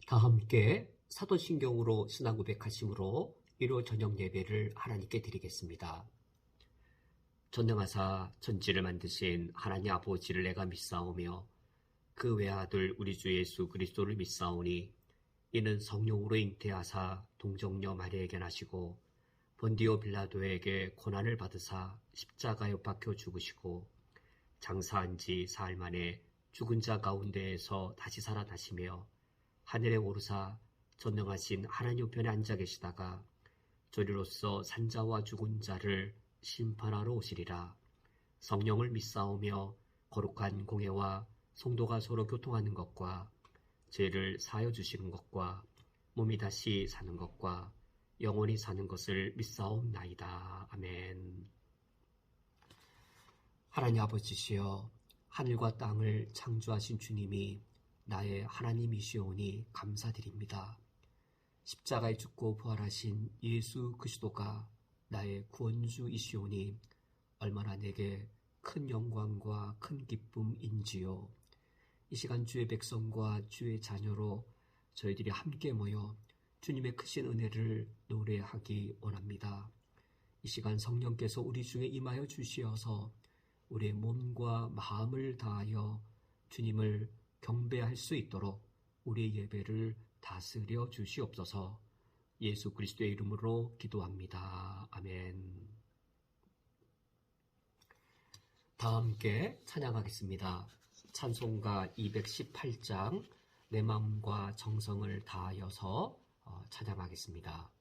다 함께 사도신경으로 신앙 고백하심으로 일요 저녁 예배를 하나님께 드리겠습니다. 전능하사 천지를 만드신 하나님 아버지를 내가 믿사오며 그 외아들 우리 주 예수 그리스도를 믿사오니 이는 성령으로 잉태하사 동정녀 마리아에게 나시고 본디오 빌라도에게 고난을 받으사 십자가에 못 박혀 죽으시고 장사한 지 사흘 만에 죽은 자 가운데에서 다시 살아나시며 하늘에 오르사 전능하신 하나님 우편에 앉아 계시다가 저리로서 산자와 죽은 자를 심판하러 오시리라. 성령을 믿사오며 거룩한 공회와 성도가 서로 교통하는 것과 죄를 사하여 주시는 것과 몸이 다시 사는 것과 영원히 사는 것을 믿사옵나이다. 아멘. 하나님 아버지시여, 하늘과 땅을 창조하신 주님이 나의 하나님이시오니 감사드립니다. 십자가에 죽고 부활하신 예수 그리스도가 나의 구원주이시오니 얼마나 내게 큰 영광과 큰 기쁨인지요. 이 시간 주의 백성과 주의 자녀로 저희들이 함께 모여 주님의 크신 은혜를 노래하기 원합니다. 이 시간 성령께서 우리 중에 임하여 주시어서 우리의 몸과 마음을 다하여 주님을 경배할 수 있도록 우리의 예배를 다스려 주시옵소서. 예수 그리스도의 이름으로 기도합니다. 아멘. 다 함께 찬양하겠습니다. 찬송가 218장 내 마음과 정성을 다하여서 찬양하겠습니다.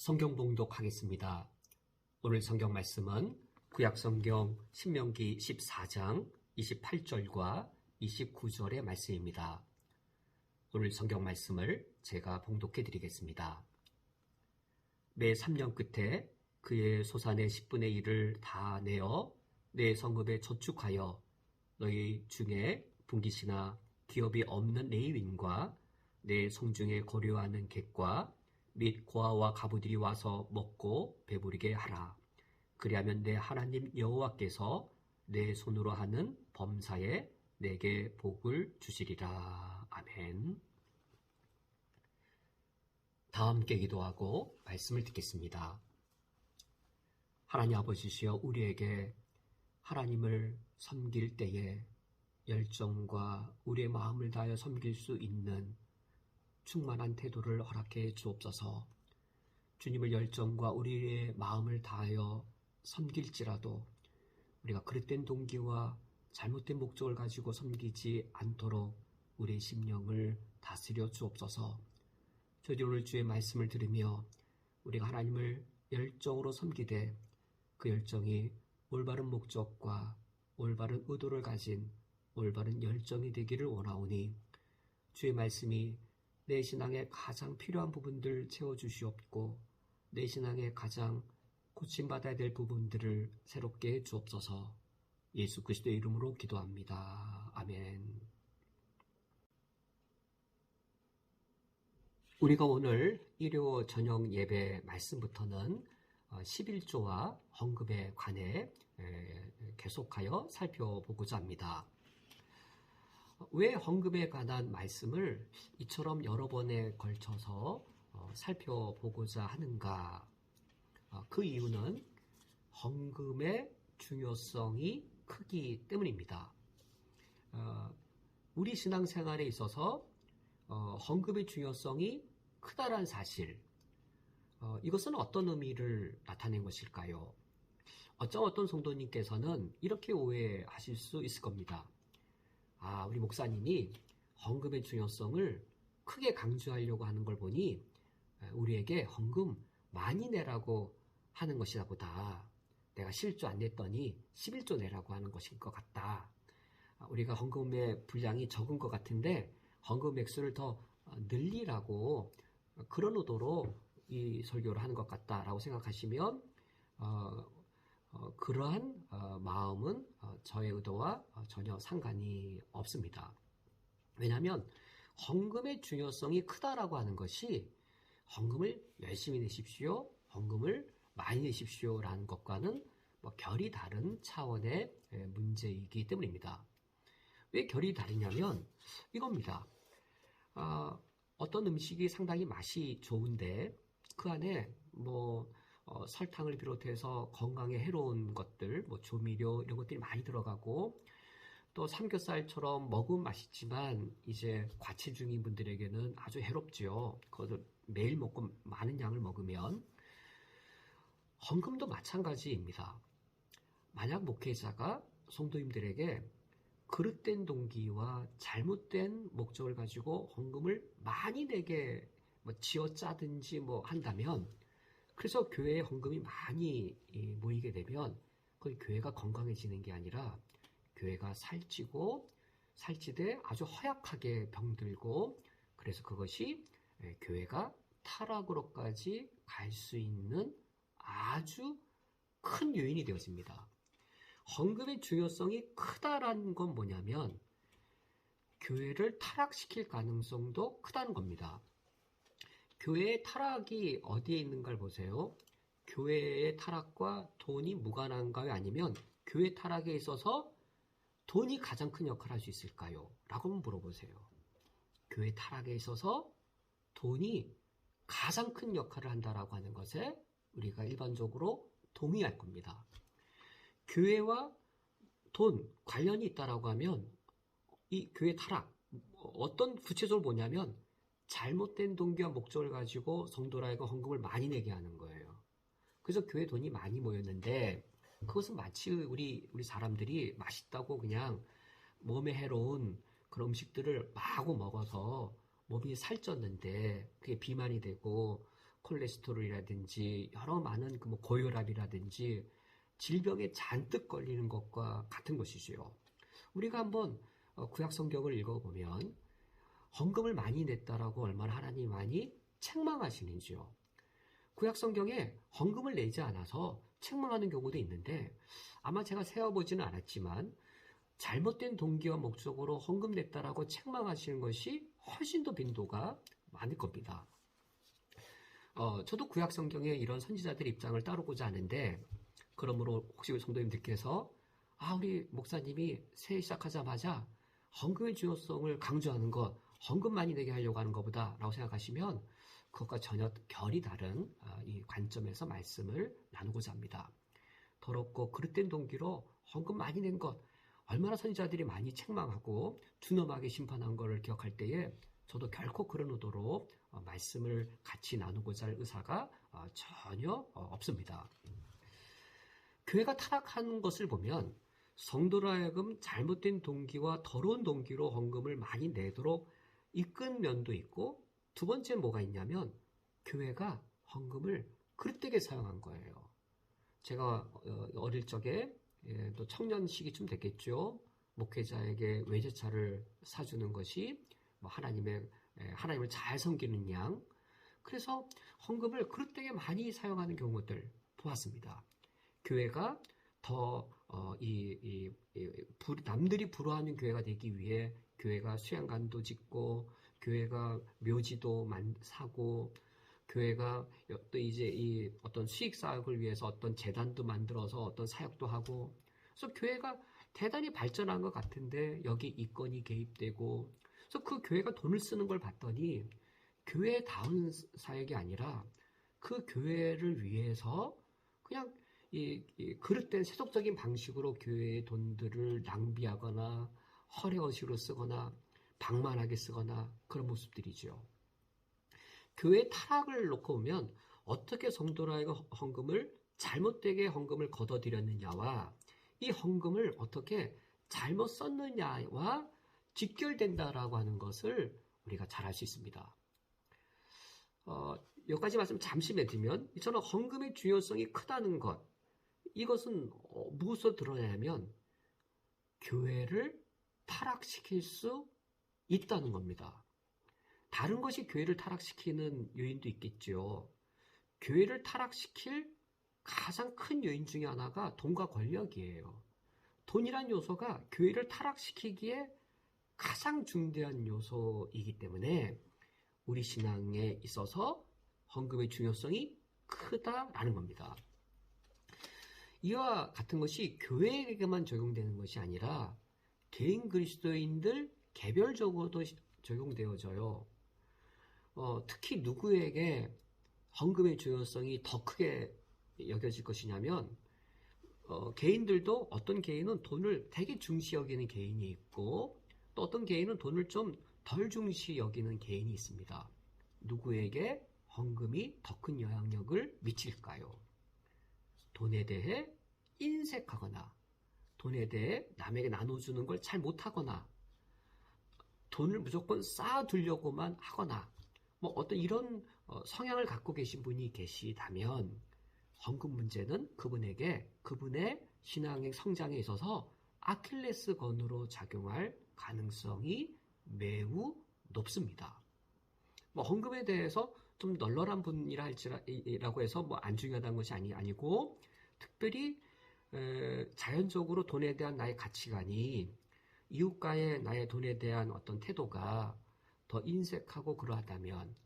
성경 봉독하겠습니다. 오늘 성경 말씀은 구약성경 신명기 14장 28절과 29절의 말씀입니다. 오늘 성경 말씀을 제가 봉독해 드리겠습니다. 매 3년 끝에 그의 소산의 10분의 1을 다 내어 내 성읍에 저축하여 너희 중에 분깃이나 기업이 없는 레위인과 내 성중에 거류하는 객과 및 고아와 가부들이 와서 먹고 배부르게 하라. 그리하면 내 하나님 여호와께서 내 손으로 하는 범사에 내게 복을 주시리라. 아멘. 다 함께 기도하고 말씀을 듣겠습니다. 하나님 아버지시여, 우리에게 하나님을 섬길 때에 열정과 우리의 마음을 다하여 섬길 수 있는 충만한 태도를 허락해 주옵소서. 주님을 열정과 우리의 마음을 다하여 섬길지라도 우리가 그릇된 동기와 잘못된 목적을 가지고 섬기지 않도록 우리의 심령을 다스려 주옵소서. 저희 오늘 주의 말씀을 들으며 우리가 하나님을 열정으로 섬기되 그 열정이 올바른 목적과 올바른 의도를 가진 올바른 열정이 되기를 원하오니 주의 말씀이 내 신앙에 가장 필요한 부분들 채워주시옵고 내 신앙에 가장 고침받아야 될 부분들을 새롭게 해 주옵소서. 예수 그리스도의 이름으로 기도합니다. 아멘. 우리가 오늘 일요 저녁 예배 말씀부터는 11조와 헌금에 관해 계속하여 살펴보고자 합니다. 왜 헌금에 관한 말씀을 이처럼 여러 번에 걸쳐서 살펴보고자 하는가? 그 이유는 헌금의 중요성이 크기 때문입니다. 우리 신앙생활에 있어서 헌금의 중요성이 크다란 사실, 이것은 어떤 의미를 나타낸 것일까요? 어떤 성도님께서는 이렇게 오해하실 수 있을 겁니다. 우리 목사님이 헌금의 중요성을 크게 강조하려고 하는 걸 보니 우리에게 헌금 많이 내라고 하는 것이다 보다. 내가 11조 안 냈더니 11조 내라고 하는 것인 것 같다. 우리가 헌금의 분량이 적은 것 같은데 헌금 액수를 더 늘리라고 그런 의도로 이 설교를 하는 것 같다라고 생각하시면 그러한 마음은 저의 의도와 전혀 상관이 없습니다. 왜냐하면 헌금의 중요성이 크다라고 하는 것이 헌금을 열심히 내십시오, 헌금을 많이 내십시오라는 것과는 결이 다른 차원의 문제이기 때문입니다. 왜 결이 다르냐면 이겁니다. 어떤 음식이 상당히 맛이 좋은데 그 안에 설탕을 비롯해서 건강에 해로운 것들, 조미료 이런 것들이 많이 들어가고 또 삼겹살처럼 먹으면 맛있지만 이제 과체중인 분들에게는 아주 해롭지요. 그것을 매일 먹고 많은 양을 먹으면 헌금도 마찬가지입니다. 만약 목회자가 성도님들에게 그릇된 동기와 잘못된 목적을 가지고 헌금을 많이 내게 쥐어짜든지 한다면, 그래서 교회에 헌금이 많이 모이게 되면 그 교회가 건강해지는 게 아니라 교회가 살찌되 아주 허약하게 병들고, 그래서 그것이 교회가 타락으로까지 갈 수 있는 아주 큰 요인이 되어집니다. 헌금의 중요성이 크다라는 건 뭐냐면 교회를 타락시킬 가능성도 크다는 겁니다. 교회의 타락이 어디에 있는가를 보세요. 교회의 타락과 돈이 무관한가요? 아니면 교회 타락에 있어서 돈이 가장 큰 역할을 할 수 있을까요? 라고 한번 물어보세요. 교회 타락에 있어서 돈이 가장 큰 역할을 한다라고 하는 것에 우리가 일반적으로 동의할 겁니다. 교회와 돈 관련이 있다라고 하면 이 교회 타락, 어떤 구체적으로 뭐냐면 잘못된 동기와 목적을 가지고 성도라 하여금 헌금을 많이 내게 하는 거예요. 그래서 교회 돈이 많이 모였는데 그것은 마치 우리 사람들이 맛있다고 그냥 몸에 해로운 그런 음식들을 마구 먹어서 몸이 살쪘는데 그게 비만이 되고 콜레스테롤이라든지 여러 많은 고혈압이라든지 질병에 잔뜩 걸리는 것과 같은 것이지요. 우리가 한번 구약 성경을 읽어보면 헌금을 많이 냈다라고 얼마나 하나님이 많이 책망하시는지요. 구약 성경에 헌금을 내지 않아서 책망하는 경우도 있는데 아마 제가 세어보지는 않았지만 잘못된 동기와 목적으로 헌금 냈다라고 책망하시는 것이 훨씬 더 빈도가 많을 겁니다. 저도 구약 성경의 이런 선지자들의 입장을 따르고자 하는데, 그러므로 혹시 성도님들께서 우리 목사님이 새해 시작하자마자 헌금의 중요성을 강조하는 것, 헌금 많이 내게 하려고 하는 것보다 라고 생각하시면 그것과 전혀 결이 다른 이 관점에서 말씀을 나누고자 합니다. 더럽고 그릇된 동기로 헌금 많이 낸 것, 얼마나 선지자들이 많이 책망하고 준엄하게 심판한 것을 기억할 때에 저도 결코 그런 의도로 말씀을 같이 나누고자 할 의사가 전혀 없습니다. 교회가 타락한 것을 보면 성도로 하여금 잘못된 동기와 더러운 동기로 헌금을 많이 내도록 이끈 면도 있고, 두 번째 뭐가 있냐면 교회가 헌금을 그릇되게 사용한 거예요. 제가 어릴 적에 또 청년 시기쯤 됐겠죠. 목회자에게 외제차를 사주는 것이 하나님을 잘 섬기는 양. 그래서 헌금을 그릇되게 많이 사용하는 경우들 보았습니다. 교회가 더 남들이 부러워하는 교회가 되기 위해 교회가 수양관도 짓고, 교회가 묘지도 사고, 교회가 또 이제 이 어떤 수익 사역을 위해서 어떤 재단도 만들어서 어떤 사역도 하고, 그래서 교회가 대단히 발전한 것 같은데 여기 이권이 개입되고, 그래서 그 교회가 돈을 쓰는 걸 봤더니 교회다운 사역이 아니라 그 교회를 위해서 그냥 이 그릇된 세속적인 방식으로 교회의 돈들을 낭비하거나 허례허식으로 쓰거나 방만하게 쓰거나 그런 모습들이죠. 교회 타락을 놓고 보면 어떻게 성도라의 헌금을 잘못되게 헌금을 걷어들였느냐와 이 헌금을 어떻게 잘못 썼느냐와 직결된다라고 하는 것을 우리가 잘 알 수 있습니다. 여기까지 말씀 잠시 맺으면 저는 헌금의 중요성이 크다는 것, 이것은 무엇으로 드러나냐면 교회를 타락시킬 수 있다는 겁니다. 다른 것이 교회를 타락시키는 요인도 있겠죠. 교회를 타락시킬 가장 큰 요인 중에 하나가 돈과 권력이에요. 돈이란 요소가 교회를 타락시키기에 가장 중대한 요소이기 때문에 우리 신앙에 있어서 헌금의 중요성이 크다라는 겁니다. 이와 같은 것이 교회에게만 적용되는 것이 아니라 개인 그리스도인들 개별적으로도 적용되어져요. 특히 누구에게 헌금의 중요성이 더 크게 여겨질 것이냐면 개인들도 어떤 개인은 돈을 되게 중시 여기는 개인이 있고, 또 어떤 개인은 돈을 좀 덜 중시 여기는 개인이 있습니다. 누구에게 헌금이 더 큰 영향력을 미칠까요? 돈에 대해 인색하거나, 돈에 대해 남에게 나눠주는 걸 잘 못하거나, 돈을 무조건 쌓아두려고만 하거나, 어떤 이런 성향을 갖고 계신 분이 계시다면 헌금 문제는 그분의 신앙의 성장에 있어서 아킬레스건으로 작용할 가능성이 매우 높습니다. 헌금에 대해서 좀 널널한 분이라고 해서 안 중요하다는 것이 아니고, 특별히 자연적으로 돈에 대한 나의 가치관이 이웃과의 나의 돈에 대한 어떤 태도가 더 인색하고 그러하다면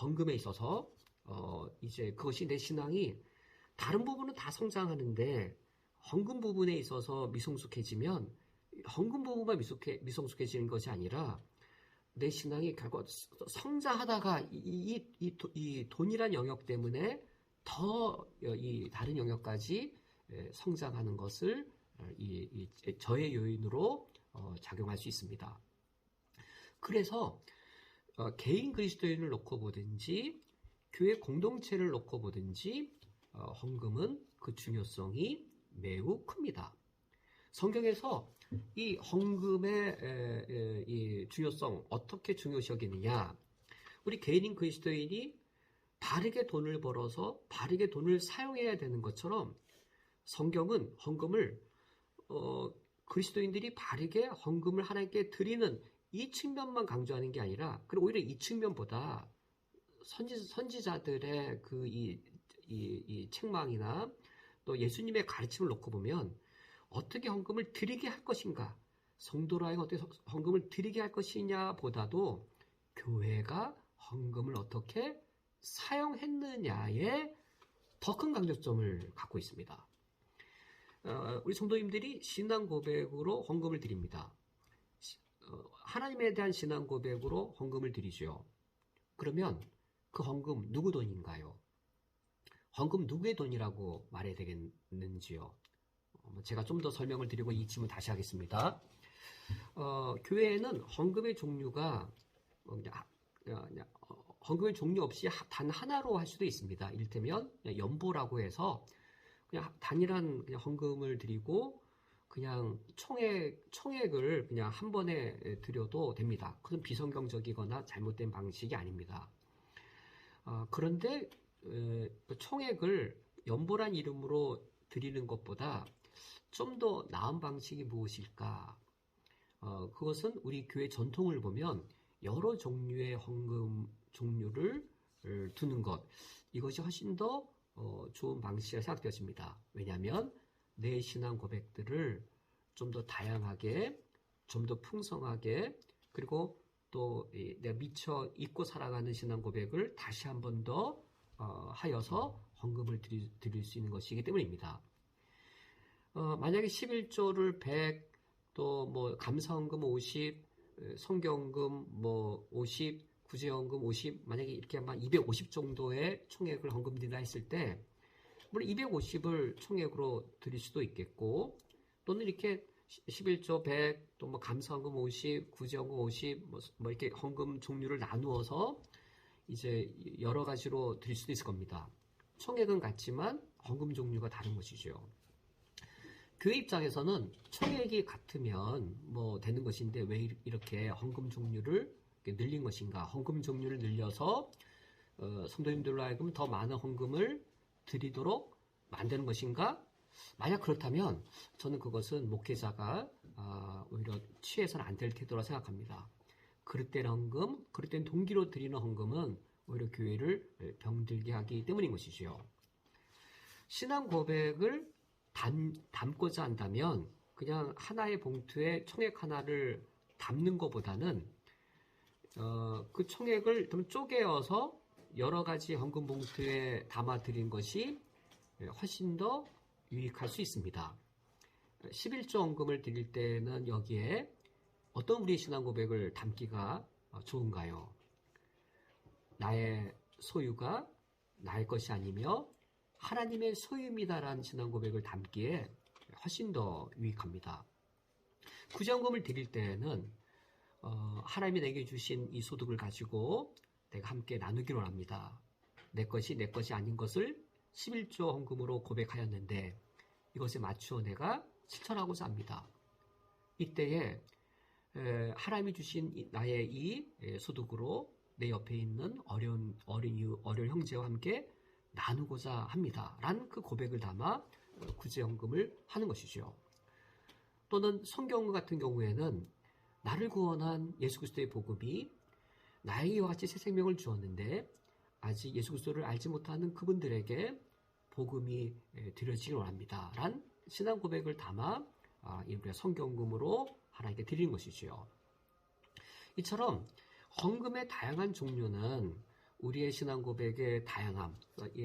헌금에 있어서 이제 그것이 내 신앙이 다른 부분은 다 성장하는데 헌금 부분에 있어서 미성숙해지면 헌금 부분만 미성숙해지는 것이 아니라 내 신앙이 결국 성장하다가 이 돈이란 영역 때문에 더 이 다른 영역까지 성장하는 것을 저의 요인으로 작용할 수 있습니다. 그래서 개인 그리스도인을 놓고 보든지 교회 공동체를 놓고 보든지 헌금은 그 중요성이 매우 큽니다. 성경에서 이 헌금의 이 중요성 어떻게 중요시 여기느냐, 우리 개인인 그리스도인이 바르게 돈을 벌어서 바르게 돈을 사용해야 되는 것처럼 성경은 헌금을 그리스도인들이 바르게 헌금을 하나님께 드리는 이 측면만 강조하는 게 아니라, 그리고 오히려 이 측면보다 선지자들의 이 책망이나 또 예수님의 가르침을 놓고 보면 어떻게 헌금을 드리게 할 것인가, 성도로 하여금 어떻게 헌금을 드리게 할 것이냐 보다도 교회가 헌금을 어떻게 사용했느냐에 더 큰 강조점을 갖고 있습니다. 우리 성도님들이 신앙 고백으로 헌금을 드립니다. 하나님에 대한 신앙 고백으로 헌금을 드리죠. 그러면 그 헌금 누구 돈인가요? 헌금 누구의 돈이라고 말해야 되겠는지요? 제가 좀 더 설명을 드리고 이 질문 다시 하겠습니다. 교회에는 헌금의 종류가 헌금의 종류 없이 단 하나로 할 수도 있습니다. 이를테면 연보라고 해서 그냥 단일한 그냥 헌금을 드리고 그냥 총액을 그냥 한 번에 드려도 됩니다. 그건 비성경적이거나 잘못된 방식이 아닙니다. 그런데 총액을 연보란 이름으로 드리는 것보다 좀 더 나은 방식이 무엇일까? 그것은 우리 교회 전통을 보면 여러 종류의 헌금 종류를 두는 것, 이것이 훨씬 더 좋은 방식이라 생각되었습니다. 왜냐하면 내 신앙 고백들을 좀 더 다양하게, 좀 더 풍성하게, 그리고 또 내가 미처 잊고 살아가는 신앙 고백을 다시 한 번 더 하여서 헌금을 드릴 수 있는 것이기 때문입니다. 만약에 11조를 100, 또 뭐 감사헌금 50, 성경금 뭐 50, 구제헌금 50, 만약에 이렇게 한 250 정도의 총액을 헌금 드린다 했을 때, 물론 250을 총액으로 드릴 수도 있겠고, 또는 이렇게 11조 100, 또 뭐 감사헌금 50, 구제헌금 50, 뭐 이렇게 헌금 종류를 나누어서 이제 여러 가지로 드릴 수도 있을 겁니다. 총액은 같지만 헌금 종류가 다른 것이죠. 교회 입장에서는 총액이 같으면 뭐 되는 것인데 왜 이렇게 헌금 종류를 늘린 것인가? 헌금 종류를 늘려서 성도님들로 하여금 더 많은 헌금을 드리도록 만드는 것인가? 만약 그렇다면 저는 그것은 목회자가 오히려 취해서는 안 될 태도라 생각합니다. 그릇된 헌금, 그릇된 동기로 드리는 헌금은 오히려 교회를 병들게 하기 때문인 것이지요. 신앙 고백을 담고자 한다면 그냥 하나의 봉투에 총액 하나를 담는 것보다는 그 총액을 좀 쪼개어서 여러 가지 헌금 봉투에 담아 드린 것이 훨씬 더 유익할 수 있습니다. 11조 헌금을 드릴 때는 여기에 어떤 우리의 신앙 고백을 담기가 좋은가요? 나의 소유가 나의 것이 아니며 하나님의 소유입니다라는 신앙 고백을 담기에 훨씬 더 유익합니다. 구제헌금을 드릴 때는 하나님이 내게 주신 이 소득을 가지고 내가 함께 나누기로 합니다. 내 것이 아닌 것을 11조 헌금으로 고백하였는데 이것에 맞추어 내가 실천하고자 합니다. 이때에 하나님이 주신 나의 이 소득으로 내 옆에 있는 어려운 형제와 함께 나누고자 합니다. 라는 그 고백을 담아 구제헌금을 하는 것이죠. 또는 성경과 같은 경우에는 나를 구원한 예수 그리스도의 복음이 나에게 이와 같이 새 생명을 주었는데 아직 예수 그리스도를 알지 못하는 그분들에게 복음이 드려지길 원합니다. 란 신앙 고백을 담아 우리가 성경금으로 하나님께 드리는 것이지요. 이처럼 헌금의 다양한 종류는 우리의 신앙 고백의 다양함,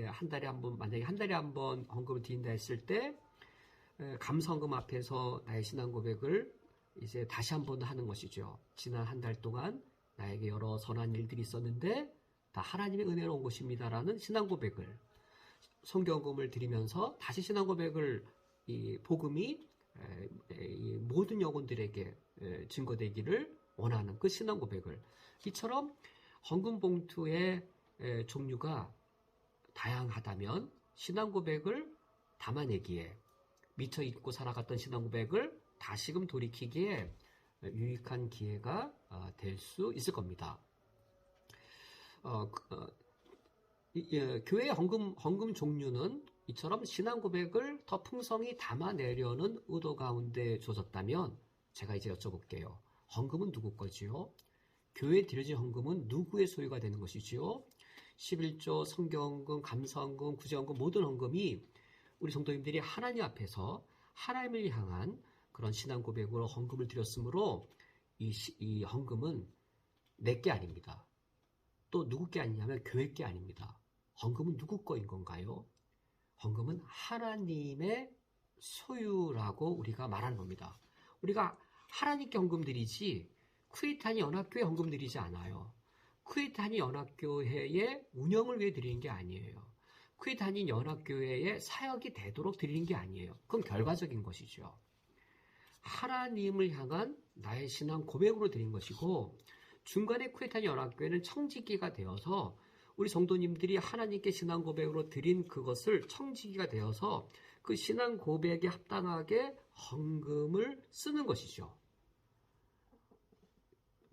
한 달에 한 번, 만약에 한 달에 한 번 헌금을 드린다 했을 때 감사헌금 앞에서 나의 신앙 고백을 이제 다시 한 번 하는 것이죠. 지난 한 달 동안 나에게 여러 선한 일들이 있었는데 다 하나님의 은혜로 온 것입니다라는 신앙 고백을 성경금을 드리면서 다시 신앙 고백을 이 복음이 이 모든 영혼들에게 증거되기를 원하는 그 신앙 고백을 이처럼 헌금 봉투의 종류가 다양하다면 신앙 고백을 담아내기에 미처 잊고 살아갔던 신앙 고백을 다시금 돌이키기에 유익한 기회가 될 수 있을 겁니다. 교회의 헌금 종류는 이처럼 신앙 고백을 더 풍성히 담아내려는 의도 가운데 주어졌다면 제가 이제 여쭤볼게요. 헌금은 누구 거지요? 교회에 드려진 헌금은 누구의 소유가 되는 것이지요? 11조, 성경헌금, 감사헌금, 구제헌금 모든 헌금이 우리 성도님들이 하나님 앞에서 하나님을 향한 그런 신앙 고백으로 헌금을 드렸으므로 이 헌금은 내 게 아닙니다. 또 누구 게 아니냐면 교회 게 아닙니다. 헌금은 누구 거인 건가요? 헌금은 하나님의 소유라고 우리가 말하는 겁니다. 우리가 하나님께 헌금 드리지 쿠에타니 연합교회 헌금 드리지 않아요. 쿠에타니 연합교회의 운영을 위해 드리는 게 아니에요. 쿠에타니 연합교회의 사역이 되도록 드리는 게 아니에요. 그건 결과적인 것이죠. 하나님을 향한 나의 신앙 고백으로 드린 것이고, 중간에 쿠에타니 연합교회는 청지기가 되어서 우리 성도님들이 하나님께 신앙 고백으로 드린 그것을 청지기가 되어서 그 신앙 고백에 합당하게 헌금을 쓰는 것이죠.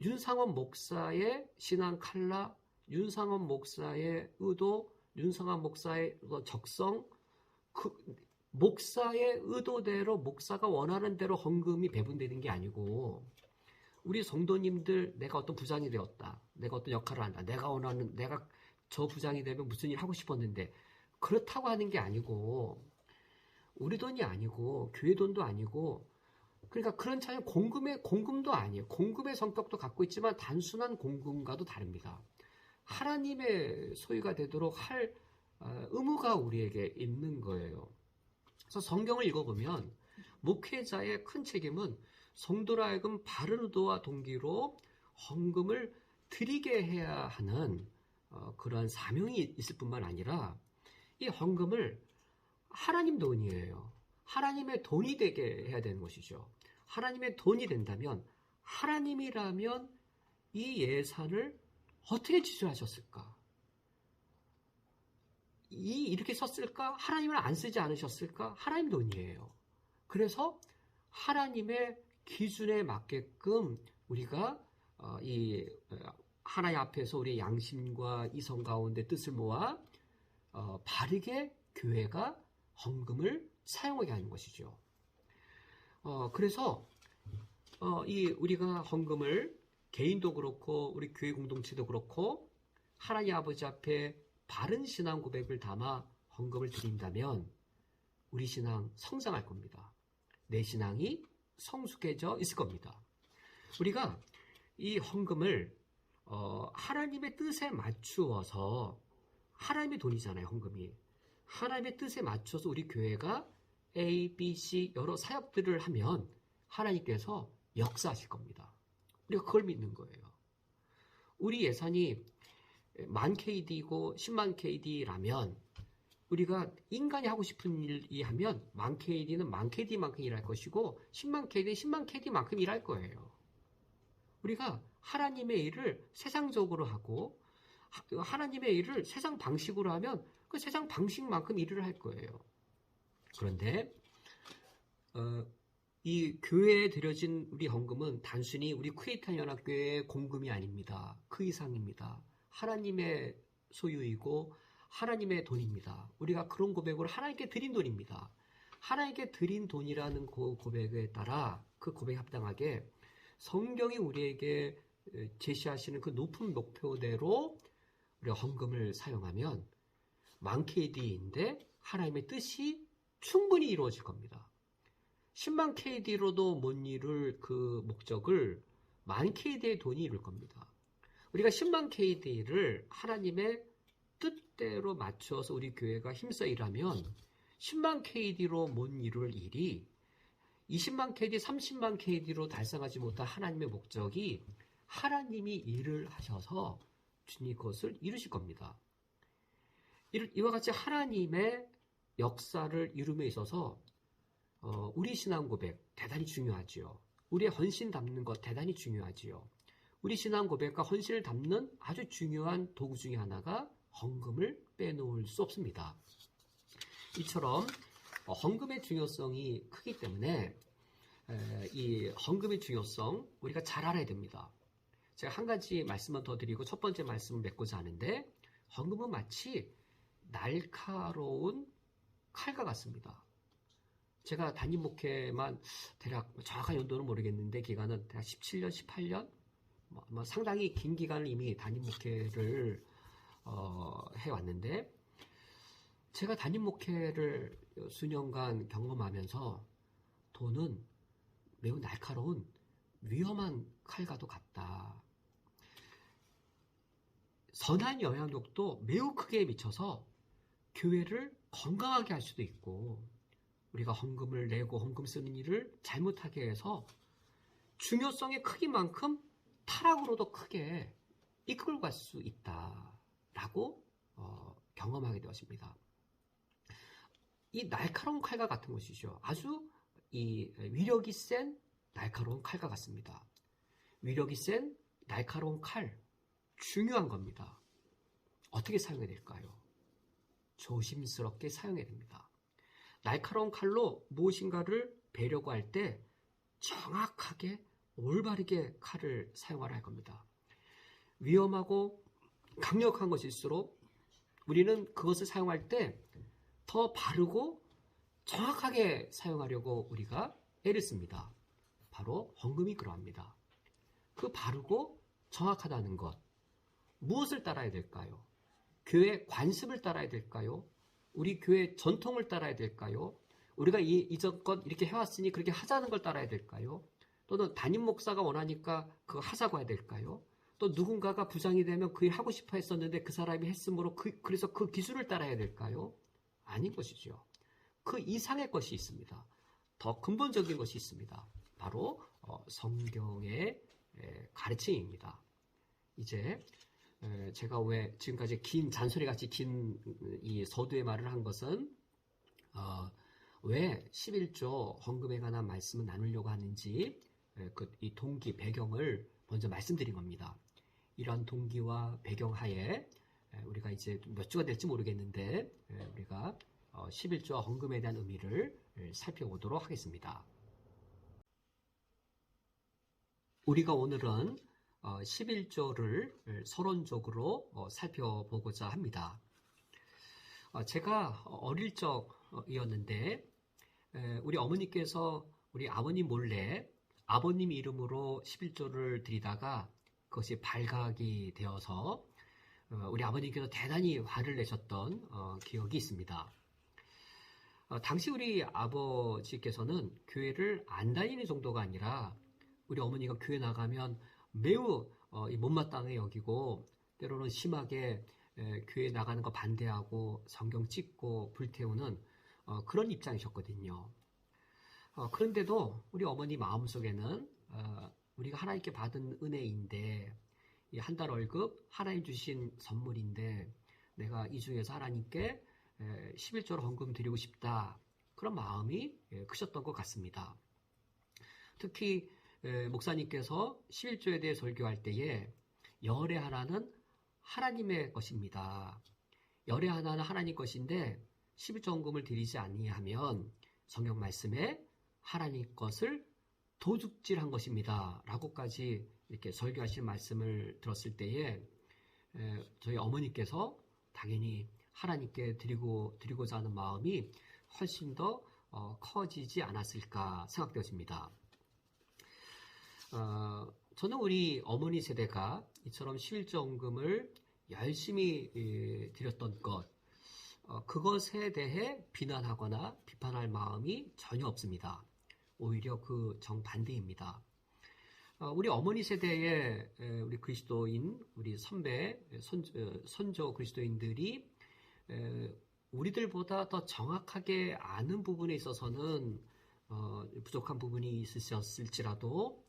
윤상원 목사의 신앙 칼라, 윤상원 목사의 의도, 윤상원 목사의 적성, 그 목사의 의도대로 목사가 원하는 대로 헌금이 배분되는 게 아니고, 우리 성도님들 내가 어떤 부장이 되었다, 내가 어떤 역할을 한다, 내가 저 부장이 되면 무슨 일 하고 싶었는데 그렇다고 하는 게 아니고, 우리 돈이 아니고 교회 돈도 아니고, 그러니까 그런 차이 공금도 아니에요. 공금의 성격도 갖고 있지만 단순한 공금과도 다릅니다. 하나님의 소유가 되도록 할 의무가 우리에게 있는 거예요. 그래서 성경을 읽어보면 목회자의 큰 책임은 성도로 하여금 바른 의도와 동기로 헌금을 드리게 해야 하는 그런 사명이 있을 뿐만 아니라, 이 헌금을 하나님 돈이에요. 하나님의 돈이 되게 해야 되는 것이죠. 하나님의 돈이 된다면, 하나님이라면 이 예산을 어떻게 지출하셨을까? 이렇게 썼을까? 하나님은 안 쓰지 않으셨을까? 하나님 돈이에요. 그래서 하나님의 기준에 맞게끔 우리가 하나님 앞에서 우리의 양심과 이성 가운데 뜻을 모아 바르게 교회가 헌금을 사용하게 하는 것이죠. 그래서 우리가 헌금을 개인도 그렇고 우리 교회 공동체도 그렇고 하나님 아버지 앞에 바른 신앙 고백을 담아 헌금을 드린다면 우리 신앙 성장할 겁니다. 내 신앙이 성숙해져 있을 겁니다. 우리가 이 헌금을 하나님의 뜻에 맞추어서, 하나님의 돈이잖아요, 헌금이. 하나님의 뜻에 맞춰서 우리 교회가 A, B, C 여러 사역들을 하면 하나님께서 역사하실 겁니다. 우리가 그걸 믿는 거예요. 우리 예산이 10,000KD이고 10만 KD라면 우리가 인간이 하고 싶은 일이 하면 10,000KD는 10,000KD만큼 일할 것이고 10만 KD는 10만 KD만큼 일할 거예요. 우리가 하나님의 일을 세상적으로 하고 하나님의 일을 세상 방식으로 하면 그 세상 방식만큼 일을 할 거예요. 그런데 이 교회에 드려진 우리 헌금은 단순히 우리 쿠에타니 연합교회의 공금이 아닙니다. 그 이상입니다. 하나님의 소유이고 하나님의 돈입니다. 우리가 그런 고백으로 하나님께 드린 돈입니다. 하나님께 드린 돈이라는 그 고백에 따라 그 고백에 합당하게 성경이 우리에게 제시하시는 그 높은 목표대로 우리가 헌금을 사용하면 10,000KD인데 하나님의 뜻이 충분히 이루어질 겁니다. 10만 KD로도 못 이룰 그 목적을 10,000KD의 돈이 이룰 겁니다. 우리가 10만 KD를 하나님의 뜻대로 맞춰서 우리 교회가 힘써 일하면 10만 KD로 못 이룰 일이 20만 KD, 30만 KD로 달성하지 못한 하나님의 목적이 하나님이 일을 하셔서 주님 그것을 이루실 겁니다. 이와 같이 하나님의 역사를 이룸에 있어서 우리 신앙 고백 대단히 중요하지요. 우리의 헌신 담는 것 대단히 중요하지요. 우리 신앙 고백과 헌신을 담는 아주 중요한 도구 중에 하나가 헌금을 빼놓을 수 없습니다. 이처럼 헌금의 중요성이 크기 때문에 이 헌금의 중요성 우리가 잘 알아야 됩니다. 제가 한 가지 말씀만 더 드리고 첫 번째 말씀을 맺고자 하는데, 헌금은 마치 날카로운 칼과 같습니다. 제가 담임 목회만 대략 정확한 연도는 모르겠는데 기간은 대략 17년, 18년 상당히 긴 기간을 이미 담임 목회를 해왔는데, 제가 담임 목회를 수년간 경험하면서 돈은 매우 날카로운 위험한 칼과도 같다. 선한 영향력도 매우 크게 미쳐서 교회를 건강하게 할 수도 있고, 우리가 헌금을 내고 헌금 쓰는 일을 잘못하게 해서 중요성의 크기만큼 타락으로도 크게 이끌고 갈 수 있다라고 경험하게 되었습니다. 이 날카로운 칼과 같은 것이죠. 아주 이 위력이 센 날카로운 칼과 같습니다. 위력이 센 날카로운 칼, 중요한 겁니다. 어떻게 사용해야 될까요? 조심스럽게 사용해야 됩니다. 날카로운 칼로 무엇인가를 베려고 할 때 정확하게 올바르게 칼을 사용하라 할 겁니다. 위험하고 강력한 것일수록 우리는 그것을 사용할 때 더 바르고 정확하게 사용하려고 우리가 애를 씁니다. 바로 헌금이 그러합니다. 그 바르고 정확하다는 것, 무엇을 따라야 될까요? 교회 관습을 따라야 될까요? 우리 교회 전통을 따라야 될까요? 우리가 이전껏 이렇게 해왔으니 그렇게 하자는 걸 따라야 될까요? 또는 담임 목사가 원하니까 그거 하자고 해야 될까요? 또 누군가가 부장이 되면 그 일 하고 싶어 했었는데 그 사람이 했으므로 그래서 그 기술을 따라야 될까요? 아닌 것이죠. 그 이상의 것이 있습니다. 더 근본적인 것이 있습니다. 바로 성경의 가르침입니다. 이제 제가 왜 지금까지 긴 잔소리같이 긴 이 서두의 말을 한 것은 왜 11조 헌금에 관한 말씀을 나누려고 하는지 이 동기, 배경을 먼저 말씀드린 겁니다. 이러한 동기와 배경 하에 우리가 이제 몇 주가 될지 모르겠는데 우리가 11조와 헌금에 대한 의미를 살펴보도록 하겠습니다. 우리가 오늘은 11조를 서론적으로 살펴보고자 합니다. 제가 어릴 적이었는데 우리 어머니께서 우리 아버님 몰래 아버님 이름으로 11조를 드리다가 그것이 발각이 되어서 우리 아버님께서 대단히 화를 내셨던 기억이 있습니다. 당시 우리 아버지께서는 교회를 안 다니는 정도가 아니라 우리 어머니가 교회 나가면 매우 못마땅해 여기고 때로는 심하게 교회 나가는 거 반대하고 성경 찍고 불태우는 그런 입장이셨거든요. 그런데도 우리 어머니 마음속에는 우리가 하나님께 받은 은혜인데 이 한 달 월급 하나님 주신 선물인데 내가 이 중에서 하나님께 11조로 헌금 드리고 싶다. 그런 마음이 크셨던 것 같습니다. 특히 목사님께서 11조에 대해 설교할 때에 열의 하나는 하나님의 것입니다. 열의 하나는 하나님 것인데 11조 헌금을 드리지 아니하면 성경 말씀에 하나님 것을 도둑질한 것입니다. 라고까지 이렇게 설교하신 말씀을 들었을 때에 저희 어머니께서 당연히 하나님께 드리고자 하는 마음이 훨씬 더 커지지 않았을까 생각되어집니다. 저는 우리 어머니 세대가 이처럼 11조 헌금을 열심히 드렸던 것, 그것에 대해 비난하거나 비판할 마음이 전혀 없습니다. 오히려 그 정반대입니다. 우리 어머니 세대의 우리 그리스도인, 우리 선배, 선조 그리스도인들이 우리들보다 더 정확하게 아는 부분에 있어서는 부족한 부분이 있으셨을지라도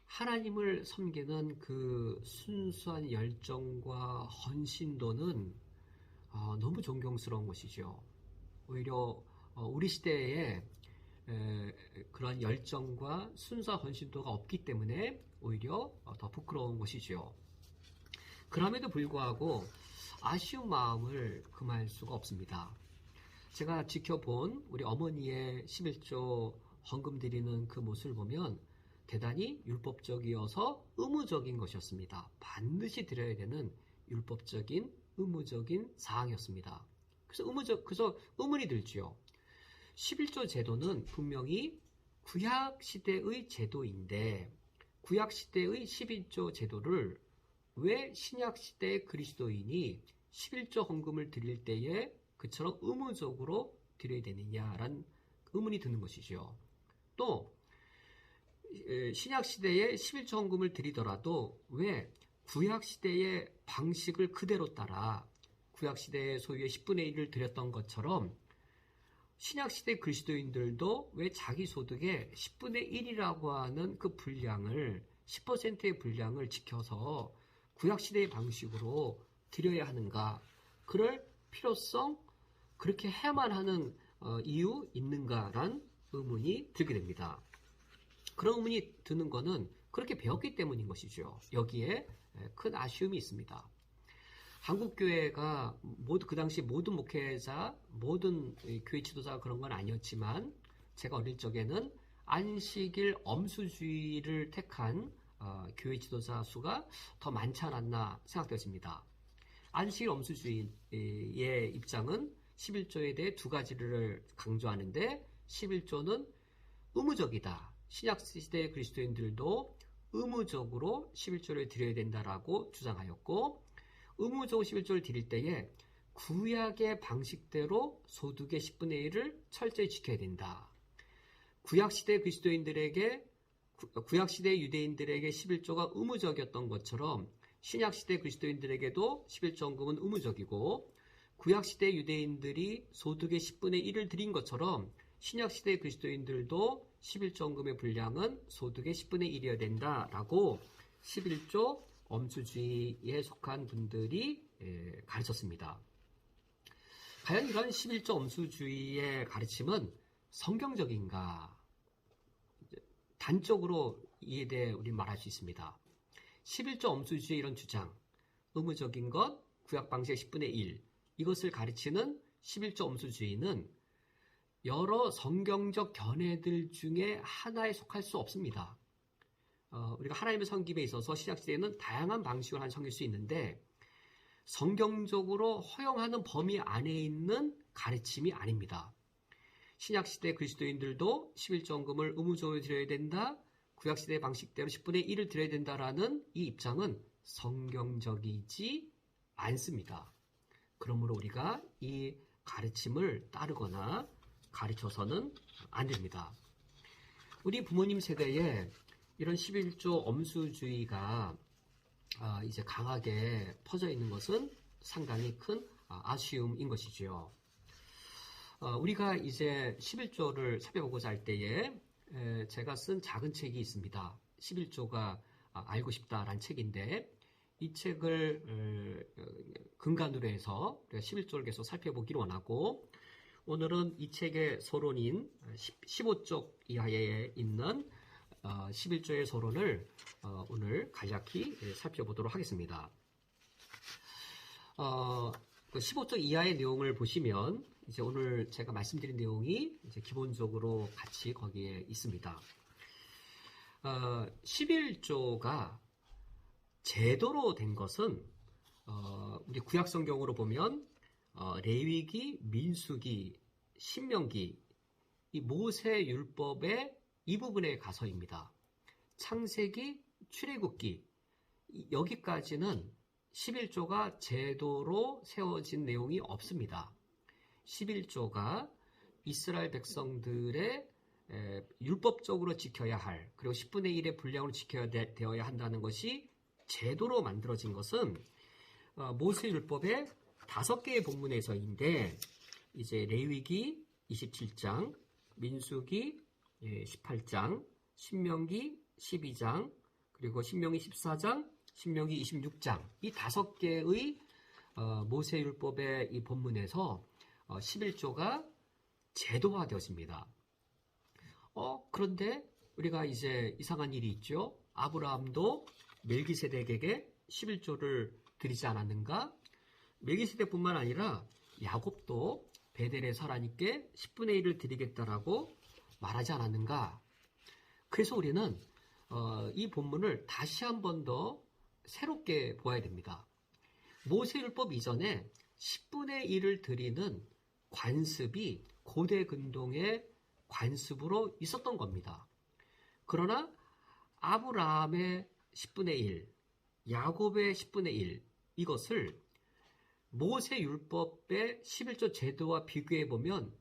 하나님을 섬기는 그 순수한 열정과 헌신도는 너무 존경스러운 것이죠. 오히려 우리 시대에 그런 열정과 순수한 헌신도가 없기 때문에 오히려 더 부끄러운 것이죠. 그럼에도 불구하고 아쉬운 마음을 금할 수가 없습니다. 제가 지켜본 우리 어머니의 11조 헌금 드리는 그 모습을 보면 대단히 율법적이어서 의무적인 것이었습니다. 반드시 드려야 되는 율법적인 의무적인 사항이었습니다. 그래서 의문이 들지요. 11조 제도는 분명히 구약시대의 제도인데 구약시대의 11조 제도를 왜 신약시대의 그리스도인이 11조 헌금을 드릴 때에 그처럼 의무적으로 드려야 되느냐라는 의문이 드는 것이죠. 또 신약시대에 11조 헌금을 드리더라도 왜 구약시대의 방식을 그대로 따라 구약시대의 소유의 10분의 1을 드렸던 것처럼 신약시대 그리스도인들도 왜 자기 소득의 10분의 1이라고 하는 그 분량을 10%의 분량을 지켜서 구약시대의 방식으로 드려야 하는가? 그럴 필요성, 그렇게 해야만 하는 이유 있는가란 의문이 들게 됩니다. 그런 의문이 드는 것은 그렇게 배웠기 때문인 것이죠. 여기에 큰 아쉬움이 있습니다. 한국교회가 그 당시 모든 목회자, 모든 교회 지도자가 그런 건 아니었지만 제가 어릴 적에는 안식일 엄수주의를 택한 교회 지도자 수가 더 많지 않았나 생각되었습니다. 안식일 엄수주의의 입장은 11조에 대해 두 가지를 강조하는데 11조는 의무적이다. 신약시대 그리스도인들도 의무적으로 11조를 드려야 된다라고 주장하였고 의무적으로 11조를 드릴 때에 구약의 방식대로 소득의 10분의 1을 철저히 지켜야 된다. 구약시대 그리스도인들에게 구약시대 유대인들에게 11조가 의무적이었던 것처럼 신약시대 그리스도인들에게도 11조헌금은 의무적이고 구약시대 유대인들이 소득의 10분의 1을 드린 것처럼 신약시대 그리스도인들도 11조헌금의 분량은 소득의 10분의 1이어야 된다라고 11조 엄수주의에 속한 분들이 가르쳤습니다. 과연 이런 11조 엄수주의의 가르침은 성경적인가? 단적으로 이에 대해 우리 말할 수 있습니다. 11조 엄수주의 이런 주장, 의무적인 것, 구약 방식 10분의 1, 이것을 가르치는 11조 엄수주의는 여러 성경적 견해들 중에 하나에 속할 수 없습니다. 우리가 하나님의 섬김에 있어서 신약시대에는 다양한 방식을 섬길 수 있는데 성경적으로 허용하는 범위 안에 있는 가르침이 아닙니다. 신약시대 그리스도인들도 11조헌금을 의무적으로 드려야 된다. 구약시대 방식대로 10분의 1을 드려야 된다라는 이 입장은 성경적이지 않습니다. 그러므로 우리가 이 가르침을 따르거나 가르쳐서는 안 됩니다. 우리 부모님 세대에 이런 11조 엄수주의가 이제 강하게 퍼져 있는 것은 상당히 큰 아쉬움인 것이지요. 우리가 이제 11조를 살펴보고자 할 때에 제가 쓴 작은 책이 있습니다. 11조가 알고 싶다라는 책인데 이 책을 근간으로 해서 우리가 11조를 계속 살펴보기를 원하고 오늘은 이 책의 서론인 15쪽 이하에 있는 11조의 서론을 오늘 간략히 살펴보도록 하겠습니다. 15쪽 이하의 내용을 보시면 이제 오늘 제가 말씀드린 내용이 이제 기본적으로 같이 거기에 있습니다. 11조가 제도로 된 것은 우리 구약 성경으로 보면 레위기, 민수기, 신명기, 이 모세 율법의 이 부분에 가서입니다. 창세기, 출애굽기 여기까지는 11조가 제도로 세워진 내용이 없습니다. 11조가 이스라엘 백성들의 율법적으로 지켜야 할 그리고 10분의 1의 분량으로 지켜야 되어야 한다는 것이 제도로 만들어진 것은 모세 율법의 5개의 본문에서인데 이제 레위기 27장, 민수기 18장, 신명기 12장, 그리고 신명기 14장, 신명기 26장 이 5개의 모세율법의 이 본문에서 11조가 제도화되었습니다. 그런데 우리가 이제 이상한 일이 있죠. 아브라함도 멜기세덱에게 11조를 드리지 않았는가? 멜기세덱뿐만 아니라 야곱도 베델에서 하나님께 10분의 1을 드리겠다라고 말하지 않았는가? 그래서 우리는 이 본문을 다시 한 번 더 새롭게 보아야 됩니다. 모세율법 이전에 10분의 1을 드리는 관습이 고대 근동의 관습으로 있었던 겁니다. 그러나 아브라함의 10분의 1, 야곱의 10분의 1 이것을 모세율법의 11조 제도와 비교해 보면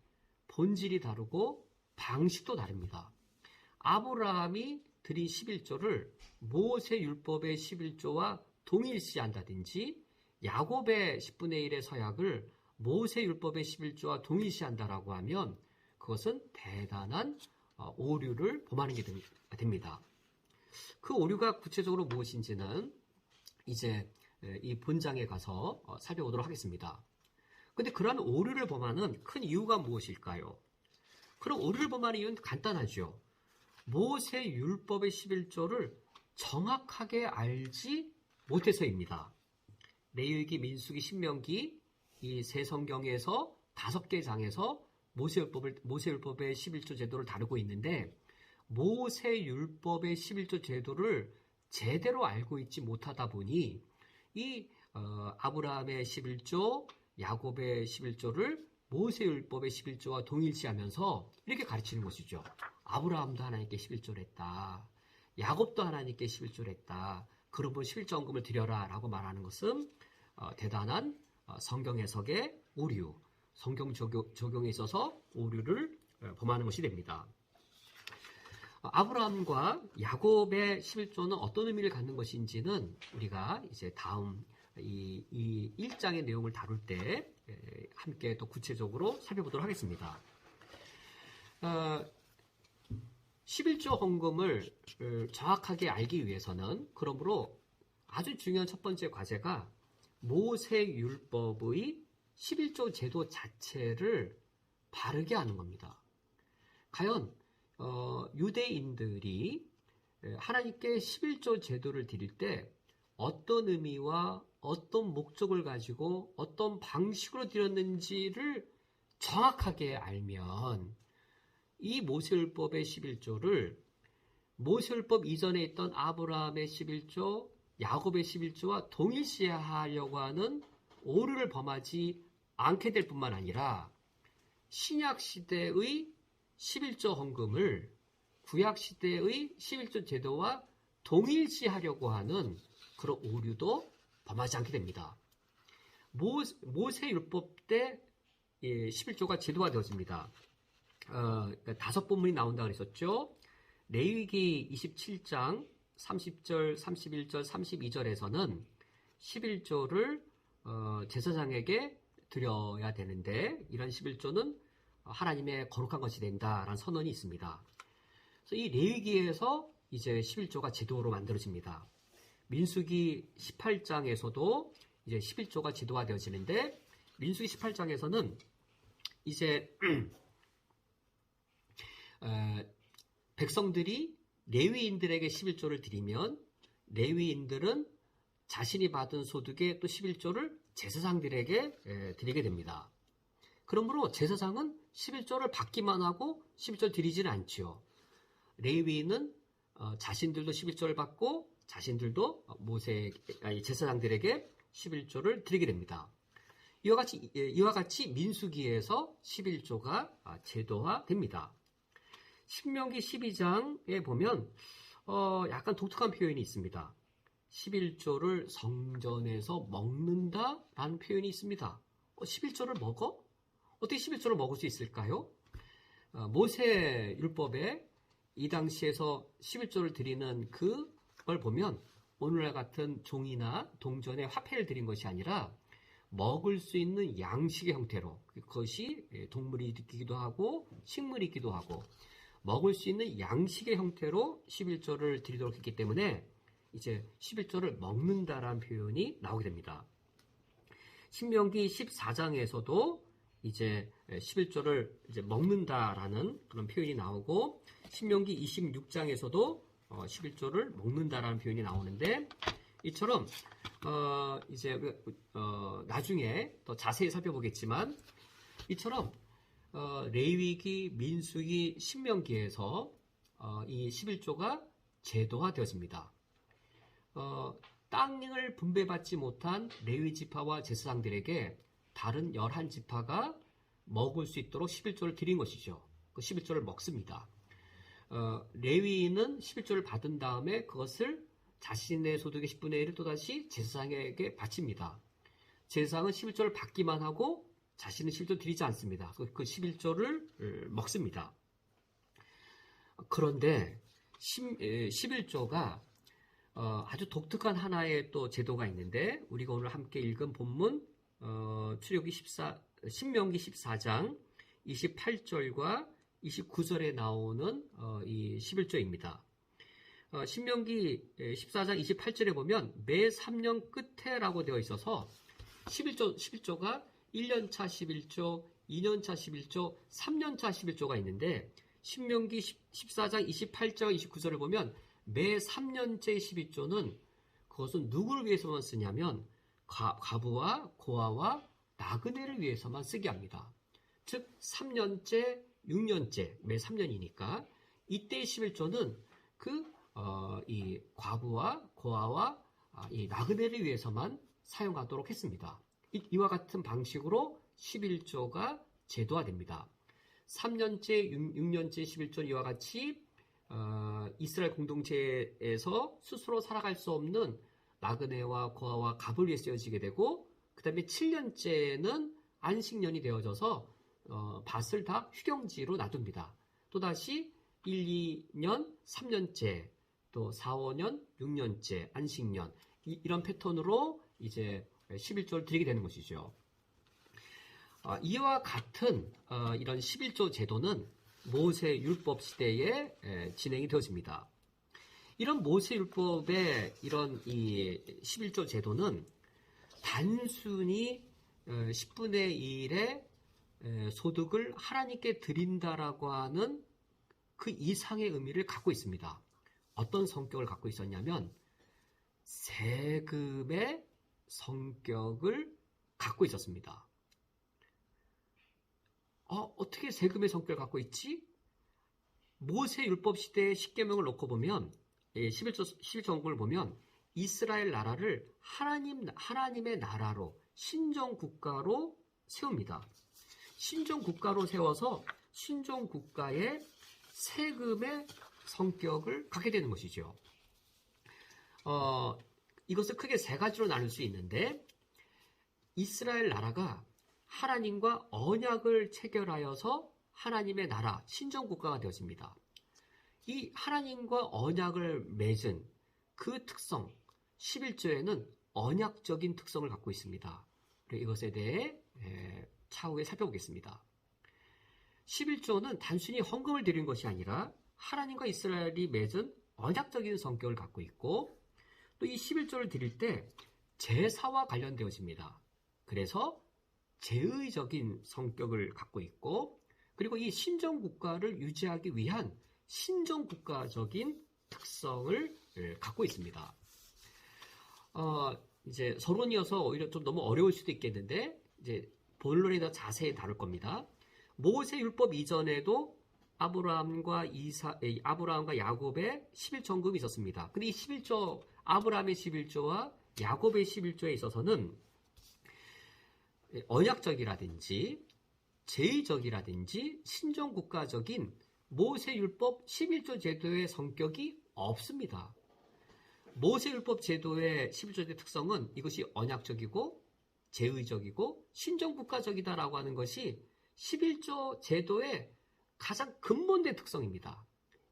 본질이 다르고 방식도 다릅니다. 아브라함이 드린 11조를 모세율법의 11조와 동일시한다든지 야곱의 10분의 1의 서약을 모세율법의 11조와 동일시한다라고 하면 그것은 대단한 오류를 범하는 게 됩니다. 그 오류가 구체적으로 무엇인지는 이제 이 본장에 가서 살펴보도록 하겠습니다. 근데 그러한 오류를 범하는 큰 이유가 무엇일까요? 그럼 오류를 범하는 이유는 간단하죠. 모세 율법의 11조를 정확하게 알지 못해서입니다. 레위기, 민수기, 신명기 이 세 성경에서 5개 장에서 모세율법의 11조 제도를 다루고 있는데 모세율법의 11조 제도를 제대로 알고 있지 못하다 보니 이 아브라함의 11조, 야곱의 11조를 모세율법의 11조와 동일시하면서 이렇게 가르치는 것이죠. 아브라함도 하나님께 11조를 했다. 야곱도 하나님께 11조를 했다. 그러므로 11조헌금을 드려라 라고 말하는 것은 대단한 성경 해석의 오류, 성경 적용에 있어서 오류를 범하는 것이 됩니다. 아브라함과 야곱의 11조는 어떤 의미를 갖는 것인지는 우리가 이제 다음 이 1장의 내용을 다룰 때 함께 또 구체적으로 살펴보도록 하겠습니다. 11조 헌금을 정확하게 알기 위해서는 그러므로 아주 중요한 첫 번째 과제가 모세율법의 11조 제도 자체를 바르게 아는 겁니다. 과연 유대인들이 하나님께 11조 제도를 드릴 때 어떤 의미와 어떤 목적을 가지고 어떤 방식으로 드렸는지를 정확하게 알면 이 모세율법의 11조를 모세율법 이전에 있던 아브라함의 11조, 야곱의 11조와 동일시하려고 하는 오류를 범하지 않게 될 뿐만 아니라 신약시대의 11조 헌금을 구약시대의 11조 제도와 동일시하려고 하는 그런 오류도 범하지 않게 됩니다. 모세율법 때 11조가 제도가 되어집니다. 5본문이 나온다고 그랬었죠. 레위기 27장 30절, 31절, 32절에서는 11조를 제사장에게 드려야 되는데 이런 11조는 하나님의 거룩한 것이 된다라는 선언이 있습니다. 그래서 이 레위기에서 이제 11조가 제도로 만들어집니다. 민수기 18장에서도 이제 11조가 제도화 되어지는데 민수기 18장에서는 이제 백성들이 레위인들에게 11조를 드리면 레위인들은 자신이 받은 소득의 또 11조를 제사장들에게 드리게 됩니다. 그러므로 제사장은 11조를 받기만 하고 11조를 드리지는 않지요. 레위인은 자신들도 11조를 받고 자신들도 제사장들에게 11조를 드리게 됩니다. 이와 같이 민수기에서 11조가 제도화됩니다. 신명기 12장에 보면 약간 독특한 표현이 있습니다. 11조를 성전에서 먹는다라는 표현이 있습니다. 11조를 먹어? 어떻게 11조를 먹을 수 있을까요? 모세 율법에 이 당시에서 11조를 드리는 그걸 보면 오늘날 같은 종이나 동전에 화폐를 드린 것이 아니라 먹을 수 있는 양식의 형태로 그것이 동물이 있기도 하고 식물이 있기도 하고 먹을 수 있는 양식의 형태로 11조를 드리도록 했기 때문에 이제 11조를 먹는다라는 표현이 나오게 됩니다. 신명기 14장에서도 이제 11조를 이제 먹는다라는 그런 표현이 나오고 신명기 26장에서도 11조를 먹는다라는 표현이 나오는데 이처럼 이제 나중에 더 자세히 살펴보겠지만 이처럼 레위기, 민수기, 신명기에서 이 11조가 제도화되어집니다. 땅을 분배받지 못한 레위 지파와 제사장들에게 다른 11지파가 먹을 수 있도록 11조를 드린 것이죠. 그 11조를 먹습니다. 레위인은 11조를 받은 다음에 그것을 자신의 소득의 10분의 1을 또다시 제사장에게 바칩니다. 제사장은 11조를 받기만 하고 자신은 11조 드리지 않습니다. 그 11조를 먹습니다. 그런데 11조가 아주 독특한 하나의 또 제도가 있는데 우리가 오늘 함께 읽은 본문 신명기 14장 28절과 29절에 나오는 이 11조입니다. 신명기 14장 28절에 보면 매 3년 끝에라고 되어 있어서 11조가 1년차 11조, 2년차 11조, 3년차 11조가 있는데 신명기 14장 28절, 29절을 보면 매 3년째 11조는 그것은 누구를 위해서만 쓰냐면 과부와 고아와 나그네를 위해서만 쓰게 합니다. 즉 3년째, 6년째, 매 3년이니까 이때의 11조는 이 과부와 고아와 이 나그네를 위해서만 사용하도록 했습니다. 이와 같은 방식으로 11조가 제도화됩니다. 3년째, 6년째 11조는 이와 같이 이스라엘 공동체에서 스스로 살아갈 수 없는 나그네와 고아와 갑을 위해 쓰여지게 되고 그 다음에 7년째는 안식년이 되어져서 밭을 다 휴경지로 놔둡니다. 또다시 1, 2년, 3년째, 또 4, 5년, 6년째, 안식년 이런 패턴으로 이제 11조를 드리게 되는 것이죠. 이와 같은 이런 11조 제도는 모세 율법 시대에 진행이 되어집니다. 이런 모세 율법의 이런 이 11조 제도는 단순히 10분의 1의 소득을 하나님께 드린다라고 하는 그 이상의 의미를 갖고 있습니다. 어떤 성격을 갖고 있었냐면 세금의 성격을 갖고 있었습니다. 어떻게 세금의 성격을 갖고 있지? 모세 율법 시대의 십계명을 놓고 보면 11조 언급을 보면 이스라엘 나라를 하나님의 나라로 신정국가로 세웁니다. 신정국가로 세워서 신정국가의 세금의 성격을 갖게 되는 것이죠. 이것을 크게 세 가지로 나눌 수 있는데 이스라엘 나라가 하나님과 언약을 체결하여서 하나님의 나라, 신정국가가 되었습니다. 이 하나님과 언약을 맺은 그 특성, 11조에는 언약적인 특성을 갖고 있습니다. 이것에 대해 차후에 살펴보겠습니다. 11조는 단순히 헌금을 드리는 것이 아니라 하나님과 이스라엘이 맺은 언약적인 성격을 갖고 있고 또 이 11조를 드릴 때 제사와 관련되어집니다. 그래서 제의적인 성격을 갖고 있고 그리고 이 신정국가를 유지하기 위한 신정국가적인 특성을 갖고 있습니다. 이제 서론이어서 오히려 좀 너무 어려울 수도 있겠는데 이제 본론에 더 자세히 다룰 겁니다. 모세 율법 이전에도 아브라함과 야곱의 11조헌금이 있었습니다. 근데 이 11조 아브라함의 11조와 야곱의 11조에 있어서는 언약적이라든지 제의적이라든지 신정국가적인 모세율법 11조 제도의 성격이 없습니다. 모세율법 제도의 11조 제도의 특성은 이것이 언약적이고 제의적이고 신정국가적이다라고 하는 것이 11조 제도의 가장 근본된 특성입니다.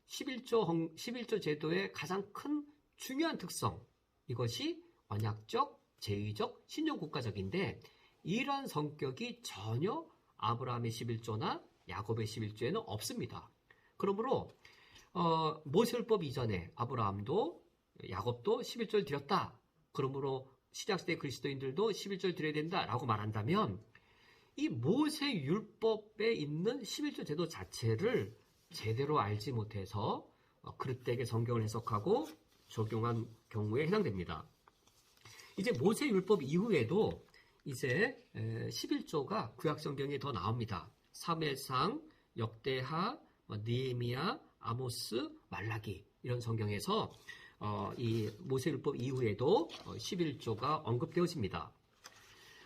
11조 제도의 가장 큰 중요한 특성, 이것이 언약적, 제의적, 신정국가적인데 이러한 성격이 전혀 아브라함의 11조나 야곱의 11조에는 없습니다. 그러므로 모세율법 이전에 아브라함도 야곱도 11조를 드렸다. 그러므로 신약시대 그리스도인들도 11조를 드려야 된다라고 말한다면 이 모세율법에 있는 11조 제도 자체를 제대로 알지 못해서 그릇되게 성경을 해석하고 적용한 경우에 해당됩니다. 이제 모세율법 이후에도 이제 11조가 구약성경에 더 나옵니다. 사무엘상, 역대하, 느헤미야, 아모스, 말라기 이런 성경에서 이 모세율법 이후에도 11조가 언급되어집니다.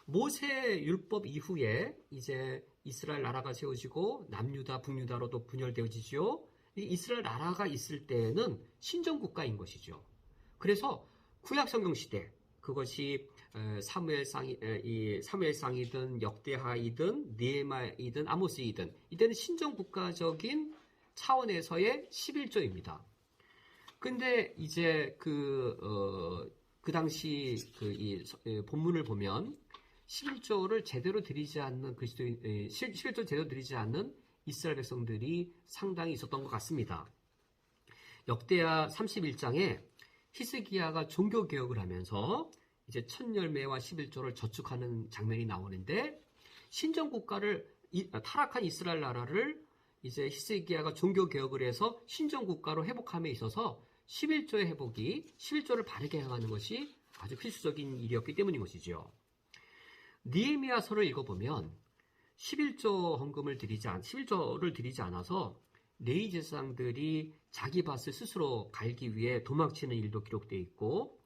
모세율법 이후에 이제 이스라엘 나라가 세워지고 남유다, 북유다로도 분열되어지죠. 이 이스라엘 나라가 있을 때는 신정국가인 것이죠. 그래서 구약성경 시대 그것이 사무엘상이든 역대하이든 느헤미야이든 아모스이든 이때는 신정국가적인 차원에서의 11조입니다. 근데 이제 그 당시 이 본문을 보면 11조를 제대로 드리지 않는 11조 제대로 드리지 않는 이스라엘 백성들이 상당히 있었던 것 같습니다. 역대하 31장에 히스기야가 종교 개혁을 하면서 이제 첫 열매와 11조를 저축하는 장면이 나오는데, 신정 국가를 타락한 이스라엘 나라를 이제 히스기야가 종교 개혁을 해서 신정 국가로 회복함에 있어서 11조의 회복이 11조를 바르게 행하는 것이 아주 필수적인 일이었기 때문인 것이죠. 느헤미야서를 읽어보면 11조를 드리지 않아서 레위 제사장들이 자기 밭을 스스로 갈기 위해 도망치는 일도 기록되어 있고,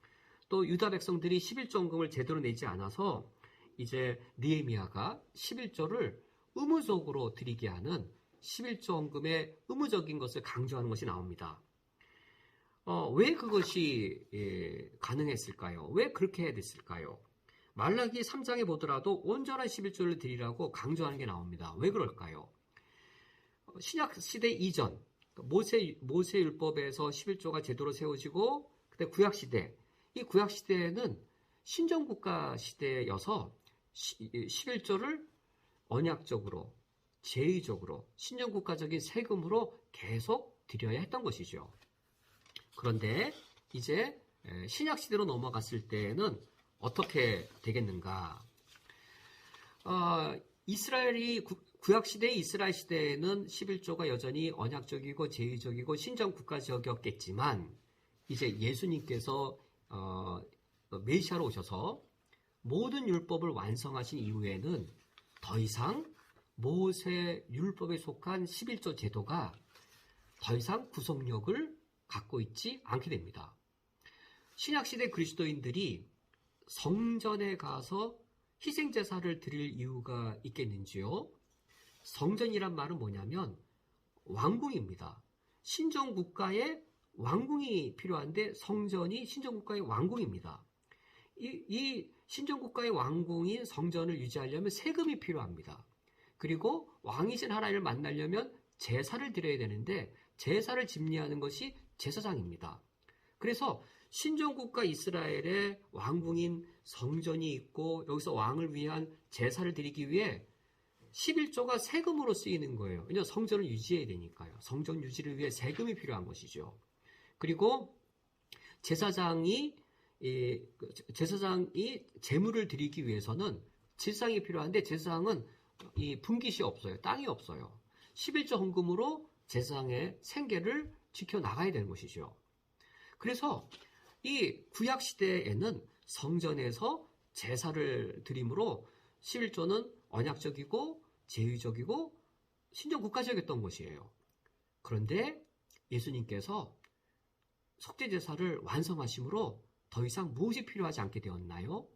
또 유다 백성들이 11조 헌금을 제대로 내지 않아서 이제 느헤미야가 11조를 의무적으로 드리게 하는 11조 헌금의 의무적인 것을 강조하는 것이 나옵니다. 왜 그것이 가능했을까요? 왜 그렇게 해야 됐을까요? 말라기 3장에 보더라도 온전한 11조를 드리라고 강조하는 게 나옵니다. 왜 그럴까요? 신약 시대 이전, 모세 율법에서 11조가 제대로 세워지고, 그때 구약 시대, 이 구약 시대에는 신정 국가 시대여서 11조를 언약적으로, 제의적으로, 신정 국가적인 세금으로 계속 드려야 했던 것이죠. 그런데 이제 신약 시대로 넘어갔을 때는 어떻게 되겠는가? 구약 시대의 이스라엘 시대에는 11조가 여전히 언약적이고 제의적이고 신정 국가적이었겠지만, 이제 예수님께서 메시아로 오셔서 모든 율법을 완성하신 이후에는 더 이상 모세 율법에 속한 11조 제도가 더 이상 구속력을 갖고 있지 않게 됩니다. 신약시대 그리스도인들이 성전에 가서 희생제사를 드릴 이유가 있겠는지요? 성전이란 말은 뭐냐면 왕궁입니다. 신정국가의 왕궁이 필요한데 성전이 신정국가의 왕궁입니다. 이 신정국가의 왕궁인 성전을 유지하려면 세금이 필요합니다. 그리고 왕이신 하나님을 만나려면 제사를 드려야 되는데 제사를 집리하는 것이 제사장입니다. 그래서 신정국가 이스라엘의 왕궁인 성전이 있고 여기서 왕을 위한 제사를 드리기 위해 11조가 세금으로 쓰이는 거예요. 왜냐하면 성전을 유지해야 되니까요. 성전 유지를 위해 세금이 필요한 것이죠. 그리고 제사장이 제물을 드리기 위해서는 제사장이 필요한데 제사장은 이 분깃이 없어요. 땅이 없어요. 11조 헌금으로 제사장의 생계를 지켜나가야 되는 것이죠. 그래서 이 구약 시대에는 성전에서 제사를 드림으로 11조는 언약적이고 제의적이고 신정국가적이었던 것이에요. 그런데 예수님께서 속죄제사를 완성하심으로 더 이상 무엇이 필요하지 않게 되었나요?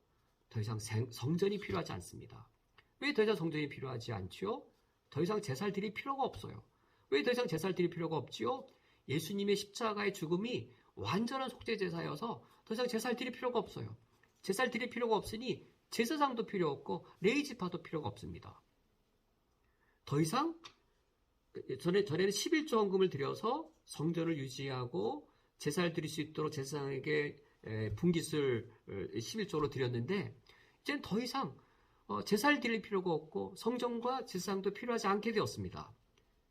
더 이상 성전이 필요하지 않습니다. 왜 더 이상 성전이 필요하지 않지요? 더 이상 제사를 드릴 필요가 없어요. 왜 더 이상 제사를 드릴 필요가 없지요? 예수님의 십자가의 죽음이 완전한 속죄제사여서 더 이상 제사를 드릴 필요가 없어요. 제사를 드릴 필요가 없으니 제사장도 필요 없고 레위지파도 필요가 없습니다. 더 이상 전에는 11조 헌금을 들여서 성전을 유지하고 제사를 드릴 수 있도록 제사장에게 분깃을 11조로 드렸는데 이제는 더 이상 제사를 드릴 필요가 없고 성전과 제사장도 필요하지 않게 되었습니다.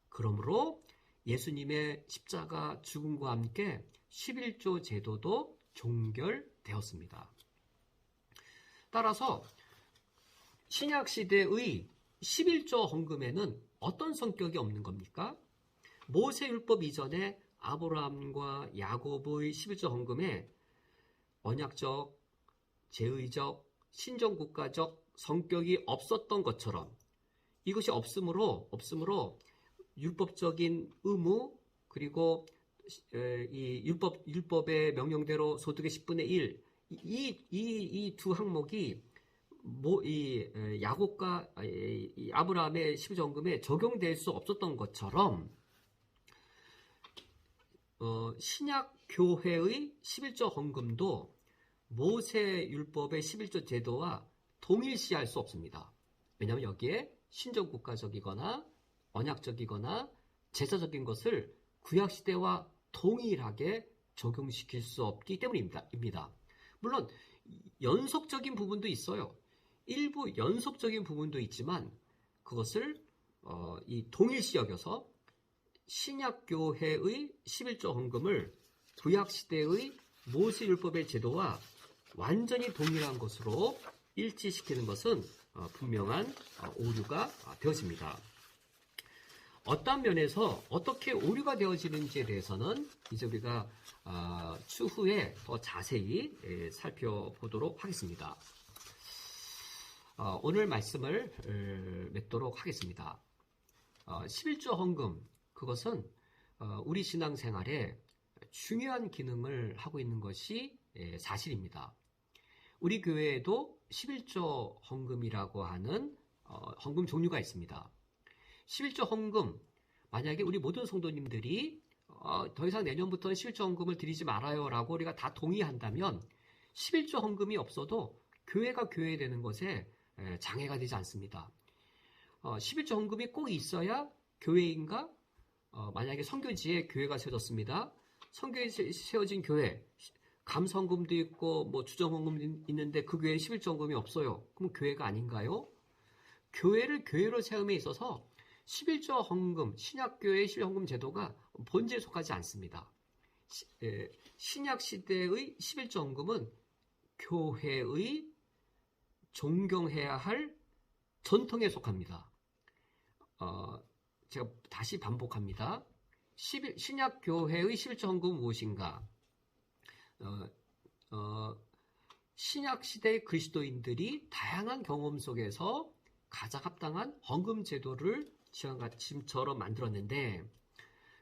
그러므로 예수님의 십자가 죽음과 함께 11조 제도도 종결되었습니다. 따라서 신약시대의 11조 헌금에는 어떤 성격이 없는 겁니까? 모세율법 이전에 아브라함과 야곱의 11조 헌금에 언약적, 제의적, 신정국가적 성격이 없었던 것처럼 이것이 없으므로 율법적인 의무 그리고 이 율법의 명령대로 소득의 10분의 1 이 두 항목이 야곱과 아브라함의 11조 헌금에 적용될 수 없었던 것처럼 신약 교회의 11조 헌금도 모세 율법의 11조 제도와 동일시할 수 없습니다. 왜냐하면 여기에 신정국가적이거나 언약적이거나 제사적인 것을 구약시대와 동일하게 적용시킬 수 없기 때문입니다. 물론 연속적인 부분도 있어요. 일부 연속적인 부분도 있지만 그것을 동일시 여겨서 신약교회의 11조 헌금을 구약시대의 모세율법의 제도와 완전히 동일한 것으로 일치시키는 것은 분명한 오류가 되어집니다. 어떤 면에서 어떻게 오류가 되어지는지에 대해서는 이제 우리가 추후에 더 자세히 살펴보도록 하겠습니다. 오늘 말씀을 맺도록 하겠습니다. 11조 헌금, 그것은 우리 신앙생활에 중요한 기능을 하고 있는 것이 사실입니다. 우리 교회에도 11조 헌금이라고 하는 헌금 종류가 있습니다. 11조 헌금, 만약에 우리 모든 성도님들이 더 이상 내년부터는 11조 헌금을 드리지 말아요 라고 우리가 다 동의한다면 11조 헌금이 없어도 교회가 교회되는 것에 장애가 되지 않습니다. 11조 헌금이 꼭 있어야 교회인가? 만약에 선교지에 교회가 세워졌습니다. 선교에 세워진 교회, 감성금도 있고 뭐 주정헌금도 있는데 그 교회에 11조 헌금이 없어요. 그럼 교회가 아닌가요? 교회를 교회로 세움에 있어서 11조 헌금, 신약교회의 11조 헌금 제도가 본질에 속하지 않습니다. 신약시대의 11조 헌금은 교회의 존경해야 할 전통에 속합니다. 제가 다시 반복합니다. 신약교회의 11조 헌금은 무엇인가? 신약시대의 그리스도인들이 다양한 경험 속에서 가장 합당한 헌금 제도를 지금처럼 만들었는데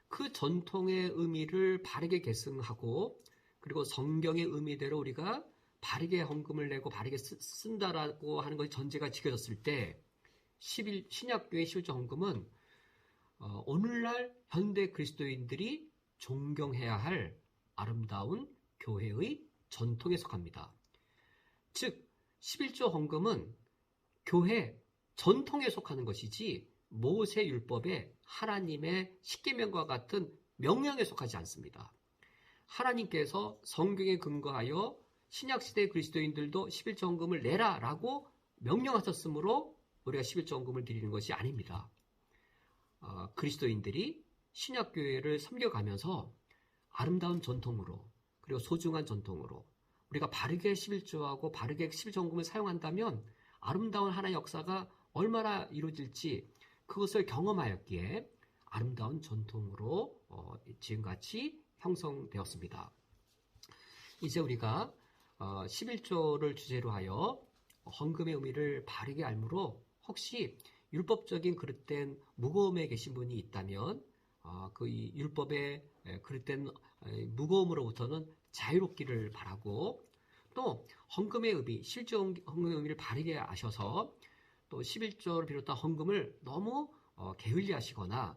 그 전통의 의미를 바르게 계승하고 그리고 성경의 의미대로 우리가 바르게 헌금을 내고 바르게 쓴다라고 하는 것이 전제가 지켜졌을 때 신약교회 11조 헌금은 오늘날 현대 그리스도인들이 존경해야 할 아름다운 교회의 전통에 속합니다. 즉 11조 헌금은 교회 전통에 속하는 것이지 모세율법의 하나님의 십계명과 같은 명령에 속하지 않습니다. 하나님께서 성경에 근거하여 신약시대 그리스도인들도 11조 헌금을 내라라고 명령하셨으므로 우리가 11조 헌금을 드리는 것이 아닙니다. 그리스도인들이 신약교회를 섬겨가면서 아름다운 전통으로 그리고 소중한 전통으로 우리가 바르게 11조하고 바르게 11조 헌금을 사용한다면 아름다운 하나의 역사가 얼마나 이루어질지 그것을 경험하였기에 아름다운 전통으로 지금같이 형성되었습니다. 이제 우리가 11조를 주제로 하여 헌금의 의미를 바르게 알므로 혹시 율법적인 그릇된 무거움에 계신 분이 있다면 그 율법의 그릇된 무거움으로부터는 자유롭기를 바라고 또 헌금의 의미, 실제 헌금의 의미를 바르게 아셔서 또 11조를 비롯한 헌금을 너무 게을리 하시거나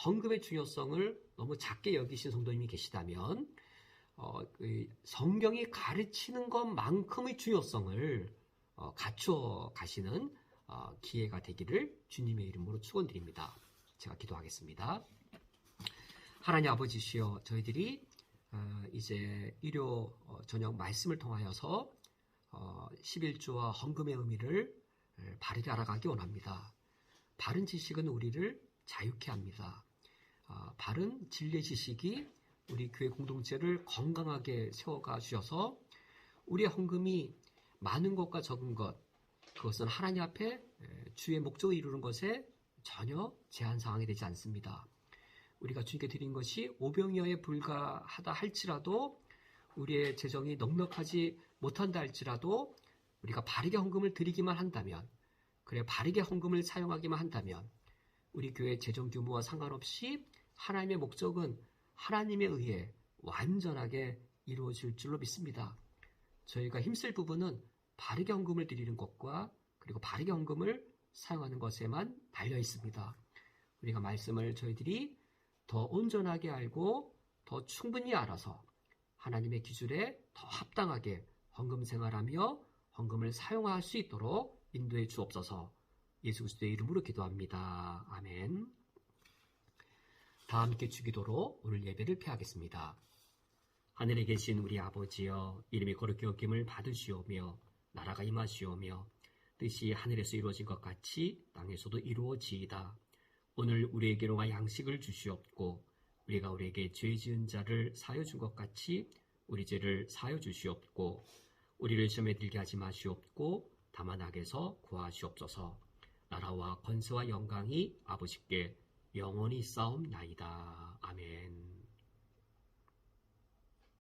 헌금의 중요성을 너무 작게 여기신 성도님이 계시다면 성경이 가르치는 것만큼의 중요성을 갖추어 가시는 기회가 되기를 주님의 이름으로 축원드립니다. 제가 기도하겠습니다. 하나님 아버지시여, 저희들이 이제 일요 저녁 말씀을 통하여서 11조와 헌금의 의미를 바르게 알아가기 원합니다. 바른 지식은 우리를 자유케 합니다. 바른 진리의 지식이 우리 교회 공동체를 건강하게 세워가 주셔서 우리의 헌금이 많은 것과 적은 것, 그것은 하나님 앞에 주의 목적을 이루는 것에 전혀 제한 사항이 되지 않습니다. 우리가 주님께 드린 것이 오병이어에 불과하다 할지라도 우리의 재정이 넉넉하지 못한다 할지라도 우리가 바르게 헌금을 드리기만 한다면, 그래 바르게 헌금을 사용하기만 한다면 우리 교회 재정 규모와 상관없이 하나님의 목적은 하나님에 의해 완전하게 이루어질 줄로 믿습니다. 저희가 힘쓸 부분은 바르게 헌금을 드리는 것과 그리고 바르게 헌금을 사용하는 것에만 달려 있습니다. 우리가 말씀을 저희들이 더 온전하게 알고 더 충분히 알아서 하나님의 기준에 더 합당하게 헌금 생활하며 헌금을 사용할 수 있도록 인도해 주옵소서. 예수 그리스도의 이름으로 기도합니다. 아멘. 다 함께 주기도로 오늘 예배를 폐하겠습니다. 하늘에 계신 우리 아버지여, 이름이 거룩히 여김을 받으시오며 나라가 임하시오며 뜻이 하늘에서 이루어진 것 같이 땅에서도 이루어지이다. 오늘 우리에게로 양식을 주시옵고 우리가 우리에게 죄 지은 자를 사하여 준 것 같이 우리 죄를 사하여 주시옵고 우리를 시험에 들게 하지 마시옵고 다만 악에서 구하시옵소서. 나라와 권세와 영광이 아버지께 영원히 싸움나이다. 아멘.